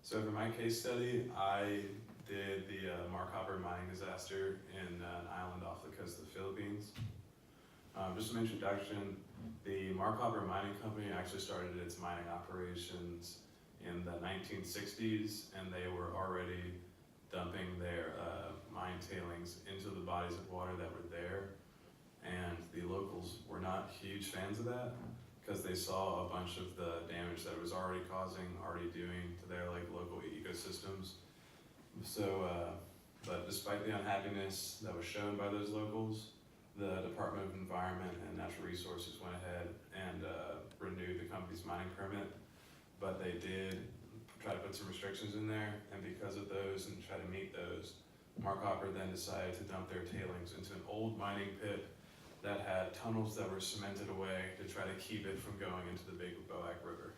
So for my case study, I did the Marcopper mining disaster in an island off the coast of the Philippines. Just some introduction, the Marcopper Mining Company actually started its mining operations in the 1960s, and they were already dumping their mine tailings into the bodies of water that were there. And the locals were not huge fans of that because they saw a bunch of the damage that it was already causing, already doing to their local ecosystems. So, but despite the unhappiness that was shown by those locals, the Department of Environment and Natural Resources went ahead and renewed the company's mining permit. But they did try to put some restrictions in there, and because of those and try to meet those, Marcopper then decided to dump their tailings into an old mining pit that had tunnels that were cemented away to try to keep it from going into the Big Boac River.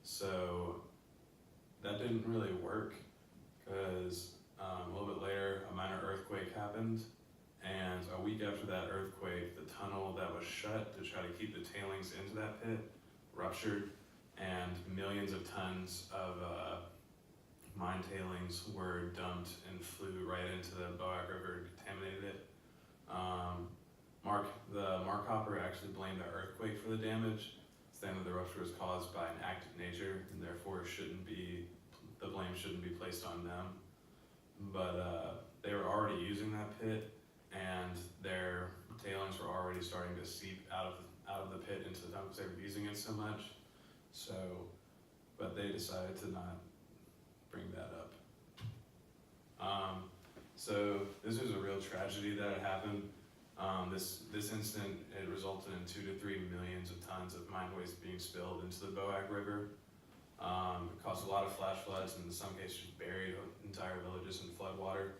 So that didn't really work because a little bit later a minor earthquake happened, and a week after that earthquake, the tunnel that was shut to try to keep the tailings into that pit ruptured, and millions of tons of mine tailings were dumped and flew right into the Boac River and contaminated it. Marcopper actually blamed the earthquake for the damage, saying that the rupture was caused by an act of nature and therefore the blame shouldn't be placed on them. But they were already using that pit, and their tailings were already starting to seep out of the pit into the tunnel because they were using it so much. So, but they decided to not bring that up. So this was a real tragedy that had happened. This incident, it resulted in 2 to 3 millions of tons of mine waste being spilled into the Boac River. It caused a lot of flash floods, and in some cases buried entire villages in floodwater.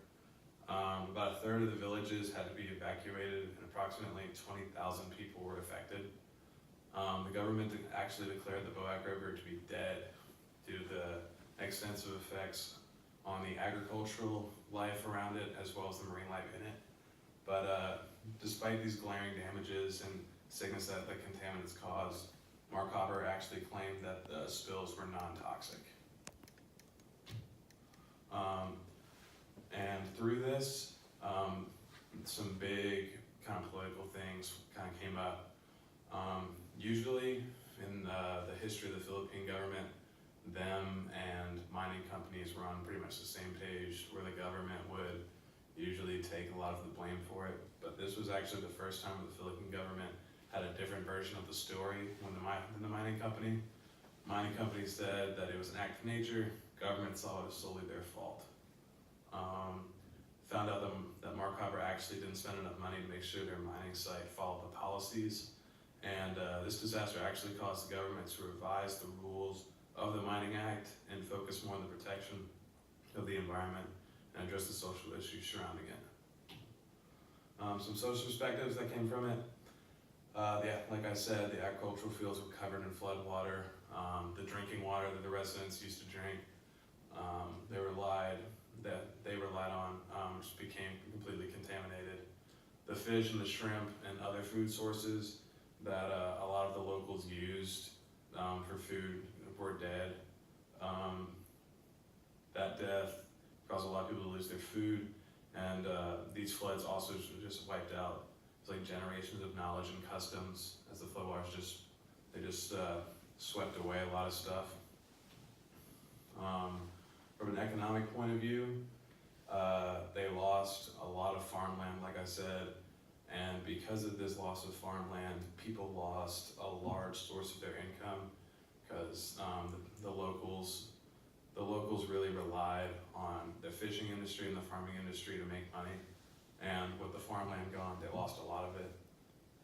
About a third of the villages had to be evacuated, and approximately 20,000 people were affected. The government actually declared the Boac River to be dead due to the extensive effects on the agricultural life around it as well as the marine life in it. But despite these glaring damages and sickness that the contaminants caused, Marcopper actually claimed that the spills were non-toxic. And through this, some big kind of political things kind of came up. Usually in the history of the Philippine government, them and mining companies were on pretty much the same page, where the government would usually take a lot of the blame for it. But this was actually the first time the Philippine government had a different version of the story when the mining company. Mining company said that it was an act of nature. Government saw it as solely their fault. Found out that Marcopper actually didn't spend enough money to make sure their mining site followed the policies. And this disaster actually caused the government to revise the rules of the Mining Act and focus more on the protection of the environment and address the social issues surrounding it. Some social perspectives that came from it. Like I said, the agricultural fields were covered in flood water. The drinking water that the residents used to drink, they relied on, just became completely contaminated. The fish and the shrimp and other food sources that a lot of the locals used for food were dead. That death caused a lot of people to lose their food, and these floods also just wiped out generations of knowledge and customs, as the floodwaters just swept away a lot of stuff. From an economic point of view, they lost a lot of farmland, like I said, and because of this loss of farmland, people lost a large source of their income because the locals really relied on the fishing industry and the farming industry to make money. And with the farmland gone, they lost a lot of it.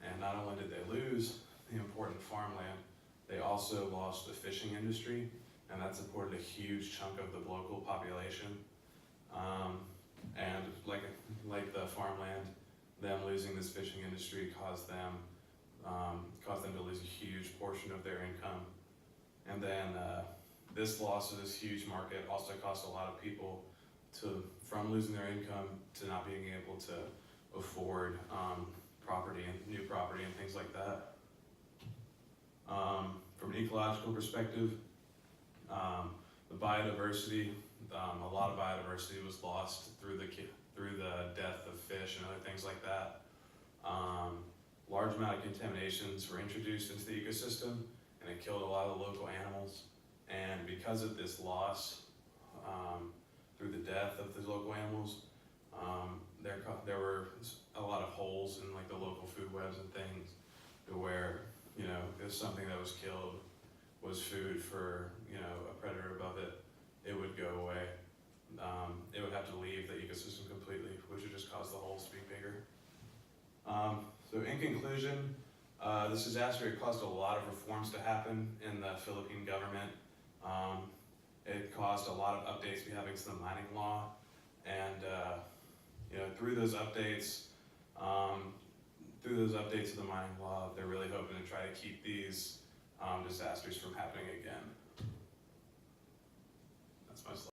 And not only did they lose the important farmland, they also lost the fishing industry, and that supported a huge chunk of the local population. And like the farmland, them losing this fishing industry caused them to lose a huge portion of their income. And then this loss of this huge market also caused a lot of people from losing their income to not being able to afford new property and things like that. From an ecological perspective, The biodiversity, a lot of biodiversity was lost through the death of fish and other things like that. Large amount of contaminations were introduced into the ecosystem, and it killed a lot of the local animals. And because of this loss, through the death of the local animals, there were a lot of holes in like the local food webs and things, to where, you know, if something that was killed was food for, you know, a predator above it, it would go away. It would have to leave the ecosystem completely, which would just cause the holes to be bigger. So in conclusion, this disaster caused a lot of reforms to happen in the Philippine government. It caused a lot of updates to be having to the mining law, and you know, through those updates of the mining law, they're really hoping to try to keep these disasters from happening again. That's my slide.